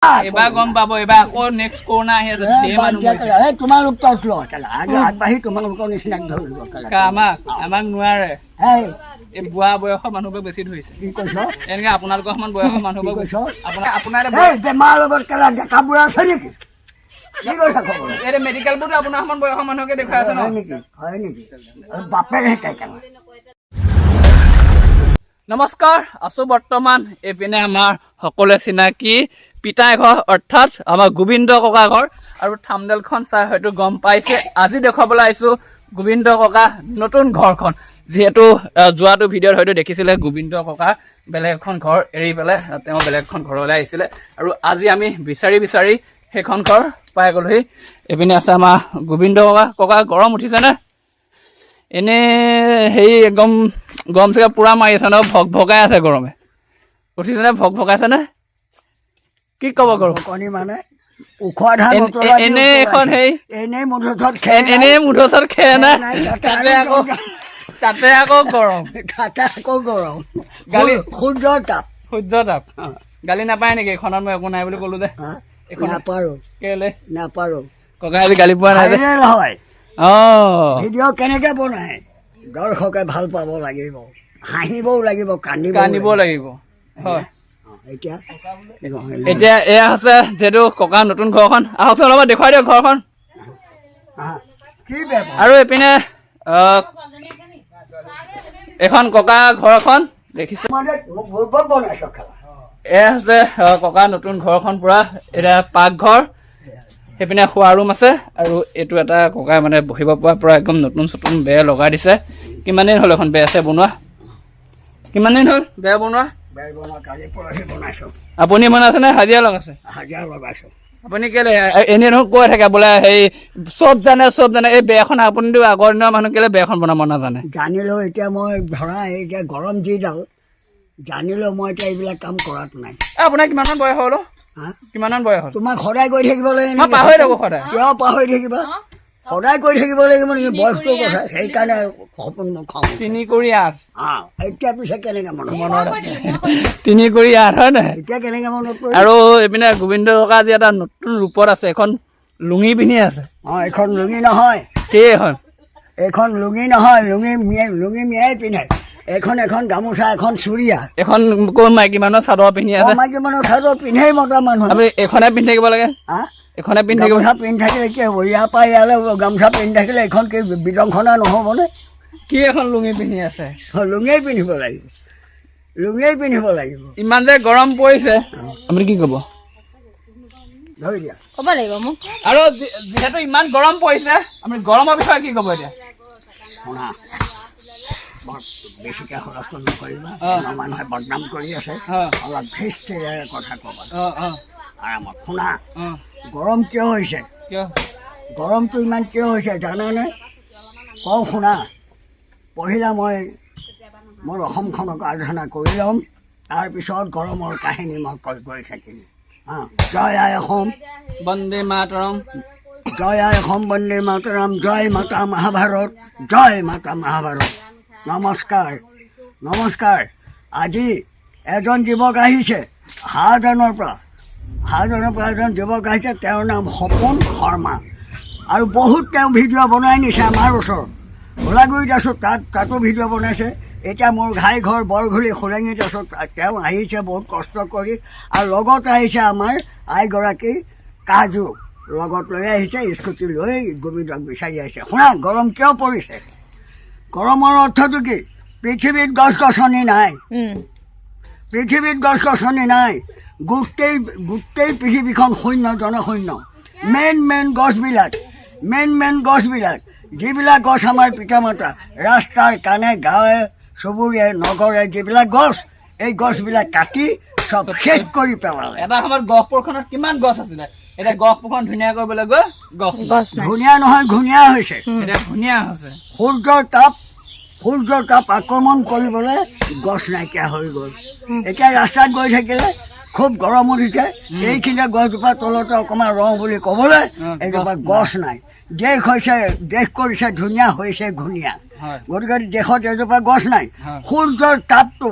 এবাৰ গম পাব এবাৰ আকৌ নেক্সট কৰোণা আহি আছে তোমালোক আগবাঢ়ি তোমালোকৰ নিচিনাক ধৰিব আমাক নোৱাৰে এই বুঢ়া বয়সৰ মানুহবোৰক বেছি ধৰিছে কি কৈছ এনেকে আপোনালোকৰ সমান বয়সৰ মানুহবোৰক কৈছ আপোনাৰ বেমাৰ লগত কেলা ডেকা বুঢ়া আছে নেকি কি কৈছা খবৰ এই মেডিকেলবোৰতো আপোনাৰ সমান বয়সৰ মানুহকে দেখুৱাই আছে হয় নেকি বাপেৰে কেলা নমস্কাৰ আছো বৰ্তমান এইপিনে আমাৰ সকলোৱে চিনাকি পিতাই ঘৰ অৰ্থাৎ আমাৰ গোবিন্দ ককা ঘৰ আৰু থামনেলখন চাই হয়তো গম পাইছে আজি দেখুৱাবলৈ আহিছো গোবিন্দ ককা নতুন ঘৰখন যিহেতু যোৱাটো ভিডিঅ'ত হয়তো দেখিছিলে গোবিন্দ ককা বেলেগ এখন ঘৰ এৰি পেলাই তেওঁ বেলেগ এখন ঘৰলৈ আহিছিলে আৰু আজি আমি বিচাৰি সেইখন ঘৰ পাই গ'লোহি এইপিনে আছে আমাৰ গোবিন্দ ককা গৰম উঠিছেনে এনে হেৰি একদম গৰম চাগে পুৰা মাৰি আছে ন ভগাই আছে গৰমে উঠিছেনে ভগাইছে নে কি ক'ব গৰম মানে ওখ ধান এনে এখন হেৰি এনেই মুধচত খেৰ নাই তাতে আকৌ গৰম গালি সূৰ্য তাপ গালি নাপায় নেকি এইখনত মই একো নাই বুলি ক'লো যে নাপাৰো কেলে নাপাৰো ককা আজি গালি পোৱা নাই হয় ভিডিঅ' কেনেকে বনাই দৰ্শকে ভাল পাব লাগিব হাঁহিবও লাগিব কান্দিবও লাগিব হয় এতিয়া এয়া আছে যিহেতু ককাৰ নতুন ঘৰখন আহকচোন অলপ দেখুৱাই দিয়ক ঘৰখন আৰু এইপিনে এখন ককা ঘৰখন দেখিছে এয়া আছে ককা নতুন ঘৰখন পুৰা এতিয়া পাকঘৰ সেইপিনে খোৱা ৰুম আছে আৰু এইটো এটা ককাই মানে বহিব পৰা পুৰা একদম নতুন বেৰ লগাই দিছে কিমান দিন হ'ল এখন বেৰ আছে বনোৱা কিমান দিন হ'ল বেৰ বনোৱা আপুনি বনাইছে নে হাজিৰা লগাইছে আপুনি কেলে এনে ধৰক কৈ থাকে বোলে হেৰি চব জানে এই বেৰখন আপুনিতো আগৰ দিনৰ মানুহ কেলে বেৰখন বনাব নাজানে জানিলেও এতিয়া মই ধৰা এতিয়া গৰম যিডাল জানিলেও মই এতিয়া এইবিলাক কাম কৰাত নাই আপোনাৰ কিমান বয়স হ'ল কিমান বয়স হ'ল তোমাক সদায় কৰি থাকিব লাগে পাহৰি থাকো সদায় কিয় পাহৰি থাকিবা সদায় কৰি থাকিব লাগিব নেকি বয়সটোৰ কথা সেইকাৰণে সপোন মই খাওঁ 3 কৰি 8 এতিয়া পিছে কেনেকে মনত 3 কৰি 8 হয় নাই এতিয়া কেনেকে মনত আৰু এইপিনে গোবিন্দ ককা আজি এটা নতুন ৰূপত আছে এখন লুঙি পিন্ধি আছে এইখন লুঙি নহয় কি এইখন লুঙি নহয় লুঙি মিয়াই পিন্ধে এখন গামোচা এখন চুৰিয়া এখন কোন মাইকী মানুহৰ চাদৰ পিন্ধি আছে মাইকী মানুহৰ চাদৰ পিন্ধেই মতা মানুহ আপুনি এখনে পিন্ধি থাকিব লাগে এখনে পিন্ধি থাকিব গামোচা পিন্ধি থাকিলে কি হ'ব ইয়াৰ পৰা ইয়ালৈ গামোচা পিন্ধি থাকিলে এখন কি বিদংখনা নহ'বনে কি এখন লুঙি পিন্ধি আছে লুঙিয়েই পিন্ধিব লাগিব ইমান যে গৰম পৰিছে আপুনি কি ক'ব ধৰি দিয়া ক'ব লাগিব মোক আৰু যিহেতু ইমান গৰম পৰিছে আপুনি গৰমৰ বিষয়ে কি ক'ব এতিয়া শুনা বেছিকৈ হুলস্থুল নকৰিবা মানুহে বদনাম কৰি আছে অলপ ধীৰে কথা ক'বা আৰামত শুনা গৰম কিয় হৈছে গৰমটো ইমান কিয় হৈছে জানানে কওঁ শুনা পঢ়িলা মই মোৰ অসমখনক আৰাধনা কৰি ল'ম তাৰপিছত গৰমৰ কাহিনী মই কৈ থাকিম জয় আই অসম বন্দে মাতৰম জয় আই অসম বন্দে মাতৰম জয় মাতা মহাভাৰত নমস্কাৰ আজি এজন যুৱক আহিছে হাজনৰ পৰা এজন যুৱক আহিছে তেওঁৰ নাম সপোন শৰ্মা আৰু বহুত তেওঁ ভিডিঅ' বনাই নিছে আমাৰ ওচৰত গোলাগুৰিত আছোঁ তাতো ভিডিঅ' বনাইছে এতিয়া মোৰ ঘাই ঘৰ বৰঘুলি খোলেঙিত আছোঁ তেওঁ আহিছে বহুত কষ্ট কৰি আৰু লগত আহিছে আমাৰ আইগৰাকী কাজু লগত লৈ আহিছে স্কুটি লৈ গোবিন্দক বিচাৰি আহিছে শুনা গৰম কিয় পৰিছে গৰমৰ অৰ্থটো কি পৃথিৱীত গছ গছনি নাই গোটেই পৃথিৱীখন জনশূন্য মেইন গছবিলাক যিবিলাক গছ আমাৰ পিতা মাতা ৰাস্তাৰ কাণে গাঁৱে চুবুৰীয়ে নগৰে যিবিলাক গছ এই গছবিলাক কাটি চব শেষ কৰি পেলালে এটা সময়ত গহপুৰখনত কিমান গছ আছিলে এতিয়া গহপুৰখন ধুনীয়া কৰিবলৈ গৈ গছ ধুনীয়া নহয় ঘূণীয়া হৈছে সূৰ্যৰ তাপ আক্ৰমণ কৰিবলৈ গছ নাইকিয়া হৈ গ'ল এতিয়া ৰাস্তাত গৈ থাকিলে খুব গৰম উঠিছে এইখিনিতে গছজোপা তলতে অকণমান ৰওঁ বুলি ক'বলৈ এজোপা গছ নাই দেশ কৰিছে ধুনীয়া হৈছে ঘূণীয়া গতিকে দেশত এজোপা গছ নাই সূৰ্যৰ তাপটো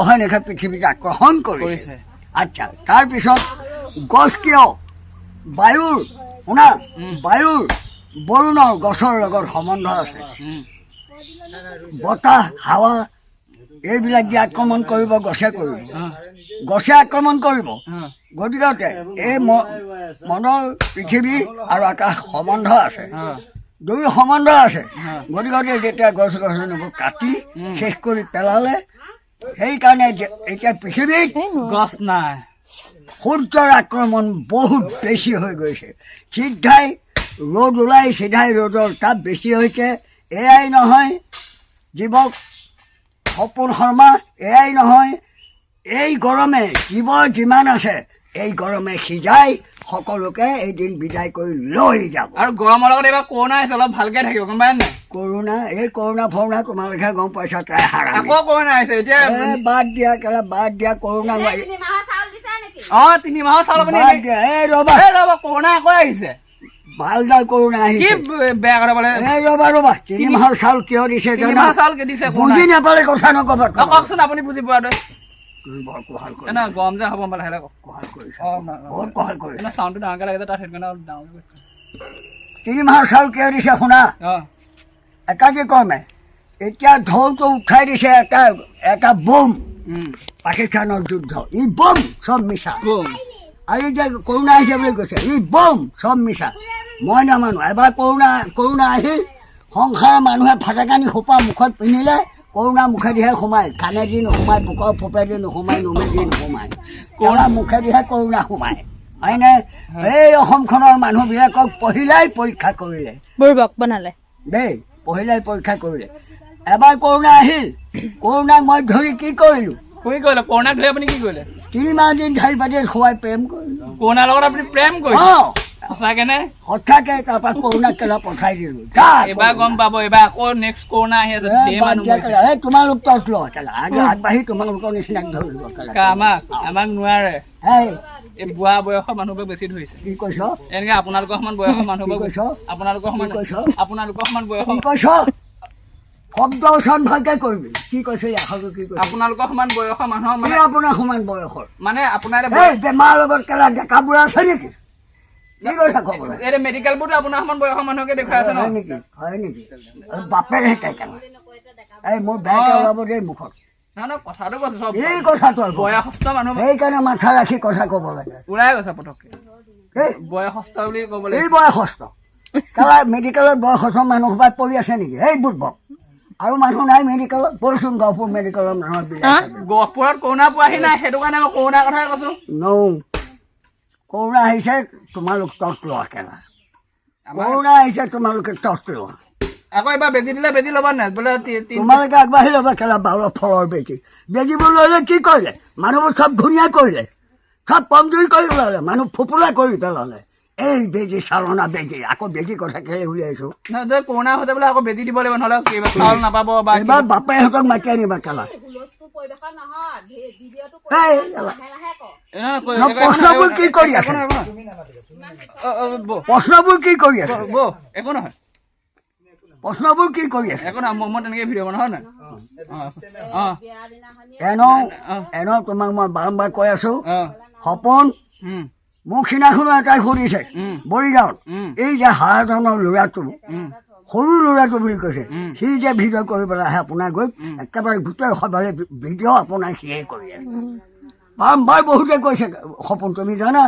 অহৰ্নিশে পৃথিৱীক আকৰ্ষণ কৰিছে আচ্ছা তাৰপিছত গছ কিয় বায়ুৰ শুনা বায়ুৰ বৰুণৰ গছৰ লগত সম্বন্ধ আছে বতাহ হাৱা এইবিলাক যে আক্ৰমণ কৰিব গছে কৰিব গছে আক্ৰমণ কৰিব গতিকে এই মণ্ডল পৃথিৱী আৰু আকাশ সম্বন্ধ আছে দুই সম্বন্ধ আছে গতিকে যেতিয়া গছ গছনিবোৰ কাটি শেষ কৰি পেলালে সেইকাৰণে এতিয়া পৃথিৱীত গছ নাই সূৰ্যৰ আক্ৰমণ বহুত বেছি হৈ গৈছে চিধাই ৰ'দ ওলাই চিধাই ৰ'দৰ তাপ বেছি হৈছে এয়াই নহয় জীৱক সপোন শৰ্মা এয়াই নহয় এই গৰমে জীৱ যিমান আছে এই গৰমে সিজাই সকলোকে এদিন বিদায় কৰি লৈ যাব আৰু গৰমৰ লগত এইবাৰ কৰোণা আহিছে অলপ ভালকে থাকিব গম পাই নাই কৰোণা এই কৰোণা ফৰোণা তোমালোকে গম পাইছা তাই হাৰামি আকৌ কৰোণা আহিছে এতিয়া বাদ দিয়া কৰোণা 3 মাহৰ চাউল আপুনি বাদ দিয়া এই ৰ'বা কৰোণা আকৌ আহিছে ভালডাল কৰোণা কি আহিছে বেয়া কথা বোলে এই ৰ'বা 3 মাহৰ চাউল কিয় দিছে 3 মাহৰ চাউল কি দিছে বুজি নাপালে কথা নকবা কওকচোন আপুনি বুজি পোৱাটো তুমি বৰ কোহাল কৰি না গৰম যে হ'ব পালে হেলে কওক কোহাল কৰিছা অ বহুত কোহাল কৰিছা না চাউণ্ডটো ডাঙৰকে লাগে যে তাত সেইকাৰণে অলপ ডাঙৰকে কৈছোঁ 3 মাহৰ চাউল কিয় দিছে শুনা অ একাকি কৰ্মে এতিয়া ঢৌটো উঠাই দিছে এটা বোম পাকিস্তানৰ যুদ্ধ ই বোম চব মিছা আৰু যে কৰোণা আহিছে বুলি কৈছে ই বোম চব মিছা মই নামানো এবাৰ কৰোণা আহিল সংসাৰৰ মানুহে ফাটাকানি সোপা মুখত পিন্ধিলে কৰোণা মুখেদিহে সোমায় কাণেদি নোসোমায় বুকৰ ফোপেদি নোসোমায় নোমেদি নোসোমায় কৰোণা মুখেদিহে কৰোণা সোমায় হয়নে এই অসমখনৰ মানুহবিলাকক পহিলাই পৰীক্ষা কৰিলে বুৰ্বক বনালে দেই পহিলাই পৰীক্ষা কৰিলে এবাৰ কৰোণা আহিল কৰোণাক মই ধৰি কি কৰিলোঁ কি কৰিলে কৰোণাক ধৰি আপুনি কি কৰিলে 3 মাহ দিন ঠাই পাতি খুৱাই প্ৰেম কৰিলোঁ কৰোণাৰ লগত আপুনি প্ৰেম কৰিছে অঁ সঁচাকে নে সঁচাকে তাৰপৰা কৰোণাক কেলা পঠাই দিলোঁ এবাৰ গম পাব এবাৰ আকৌ নেক্সট কৰোণা আহি আছে ধেৰ মানুহ মৰিছে। এই তোমালোক তত লোৱা কেলা আগবাঢ়ি তোমালোকৰ নিচিনাক ধৰিব কেলা আমাক নোৱাৰে এই এই বুঢ়া বয়সৰ মানুহবোৰক বেছি ধৰিছে কি কৈছ এনেকে আপোনালোকৰ সমান বয়সৰ মানুহবোৰক কৈছ? আপোনালোকৰ সমান কি কৈছ? আপোনালোকৰ সমান কি বয়সৰ কৈছ শব্দ উচ্চাৰণ ভালকে কৰিবি কি কৈছে আখৰটো কি কৈছে আপোনালোকৰ সমান বয়সৰ মানুহৰ কি মানে আপোনাৰ সমান বয়সৰ মানে আপোনাৰ এই বেমাৰ লগত কেলা ডেকা বুঢ়া আছে নেকি কি কথা ক'ব লাগে এই মেডিকেলবোৰতো আপোনাৰ সমান বয়সৰ মানুহকে দেখুৱাই আছে ন হয় নেকি বাপেৰে শিকাই কেলা এই মোৰ বেয়াকে ওলাব দেই মুখত নহয় কথাটো কৈছো চব এই কথাটো বয়সস্থ মানুহ সেইকাৰণে মাথা ৰাখি কথা ক'ব লাগে ওলাই গৈছে পটককে এই বয়সস্থ বুলি ক'ব এই লাগিব বয়সস্থ কেলা মেডিকেলত বয়সস্থ মানুহ সোপাই পৰি আছে নেকি এই বুৰ্বক আৰু মানুহ নাই মেডিকেলত বলচোন গহপুৰ মেডিকেলৰ মানুহৰ গহপুৰত কৰোণা পোৱাহি নাই সেইটো কাৰণে মই কৰোণাৰ কথাই কৈছো কৰোণা আহিছে তোমালোক তত লোৱা কেলা কৰোণা আহিছে তোমালোকে তত লোৱা আকৌ এবাৰ বেজি দিলে বেজি ল'ব নাই বোলে তোমালোকে আগবাঢ়ি ল'বা কেলা বাৰৰ ফলৰ বেজিব ল'লে কি কৰিলে মানুহবোৰ চব ধুনীয়া কৰিলে চব কমজুৰি কৰি পেলালে মানুহ ফোপোলা কৰি পেলালে এই বেজি চালনা বেজি আকৌ বেজি কথা কেলে উলিয়াইছো কৰোণা হৈছে বোলে আকৌ বেজি দিব লাগিব নহ'লে কিবা চাউল নাপাব বা এইবাৰ বাপেহঁতক মাতি আনিবা কেলা প্ৰশ্নবোৰ কি কৰি আছে প্ৰশ্নবোৰ কি কৰি আছে একো নহয় প্ৰশ্নবোৰ কি কৰি আছে একো নহয় মই তেনেকে ভিডিঅ' বনাও নাই এনে তোমাক মই বাৰম্বাৰ কৈ আছো সপোন মোক সিদিনাখনো এটাই সুধিছে বৰিগাঁৱত এই যে হাৰাধনৰ ল'ৰাটো সৰু ল'ৰাটো বুলি কৈছে সি যে ভিডিঅ' কৰিবলৈ আহে আপোনাৰ গৈ একেবাৰে গোটেই সভাৰে ভিডিঅ' আপোনাৰ সিয়ে কৰি আছে বাৰম্বাৰ বহুতে কৈছে সপোন তুমি জানা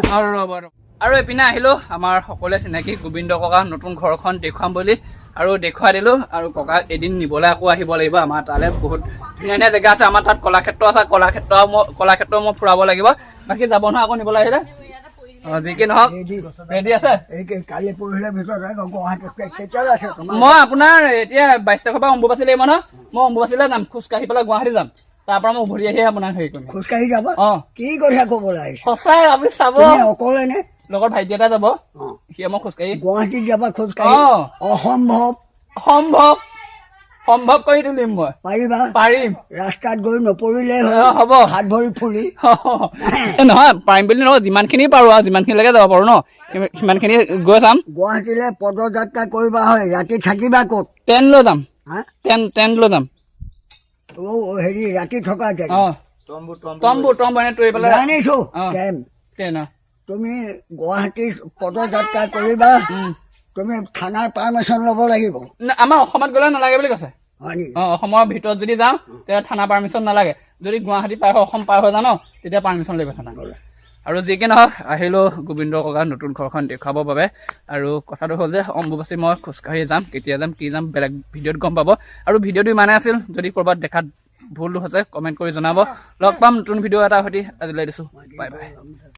আৰু এইপিনে আহিলো আমাৰ সকলোৱে চিনাকি গোবিন্দ ককা নতুন ঘৰখন দেখুৱাম বুলি আৰু দেখুৱাই দিলো আৰু ককাক এদিন নিবলৈ আকৌ আহিব লাগিব আমাৰ তালৈ বহুত ধুনীয়া ধুনীয়া জেগা আছে আমাৰ তাত কলাক্ষেত্ৰ আছে কলাক্ষেত্ৰ মই ফুৰাব লাগিব বাকী যাব নহয় আকৌ নিবলৈ আহিলে যি কি নহওক ৰেডি আছে মই আপোনাৰ এতিয়া 22 তাৰিখৰ পৰা অম্বুবাচী লাগিব নহয় মই অম্বুবাচীলৈ যাম খোজকাঢ়ি পেলাই গুৱাহাটী যাম তাৰ পৰা মই উভতি আহি আপোনাক হেৰি কৰিম খোজকাঢ়ি যাব কি কথা ক'বলৈ আহিছে সঁচাই আপুনি চাব অকলে নে লগত ভাইটি এটা যাব সিয়ে মই খোজকাঢ়ি গুৱাহাটীত যাবা খোজকাঢ়ি অসম্ভৱ সম্ভৱ সম্ভৱ কৰি তুলিম মই পাৰিবা পাৰিম ৰাস্তাত গৈ নপৰিলে হ'ব হাত ভৰি ফুলি নহয় পাৰিম বুলি নহয় যিমানখিনি পাৰো আৰু যিমানখিনিলৈকে যাব পাৰো ন সিমানখিনি গৈ চাম গুৱাহাটীলৈ পদযাত্ৰা কৰিবা হয় ৰাতি থাকিবা ক'ত টেণ্ট লৈ যাম টেণ্ট লৈ যাম হেৰি ৰাতি থকা জেগা তম্বু এনে তৰি পেলাই জানিছো অ'। কেম্প ট্ৰেইন তুমি গুৱাহাটীৰ পদযাত্ৰা কৰিবা তুমি থানাৰ পাৰ্মিশ্যন ল'ব লাগিব আমাৰ অসমত গ'লে নালাগে বুলি কৈছে হয় নেকি অসমৰ ভিতৰত যদি যাওঁ তেতিয়া থানা পাৰ্মিশ্যন নালাগে যদি গুৱাহাটী পাৰ হৈ অসম পাৰ হৈ যাওঁ ন তেতিয়া পাৰ্মিশ্যন লাগিব থানা আৰু যি কি নহওক আহিলোঁ গোবিন্দ ককাৰ নতুন ঘৰখন দেখুৱাবৰ বাবে আৰু কথাটো হ'ল যে অম্বুবাচী মই খোজকাঢ়ি যাম কেতিয়া যাম কি যাম বেলেগ ভিডিঅ'ত গম পাব আৰু ভিডিঅ'টো ইমানেই আছিল যদি ক'ৰবাত দেখাত ভুল হৈছে কমেণ্ট কৰি জনাব লগ পাম নতুন ভিডিঅ' এটা সৈতে আজিলৈ দিছোঁ বাই বাই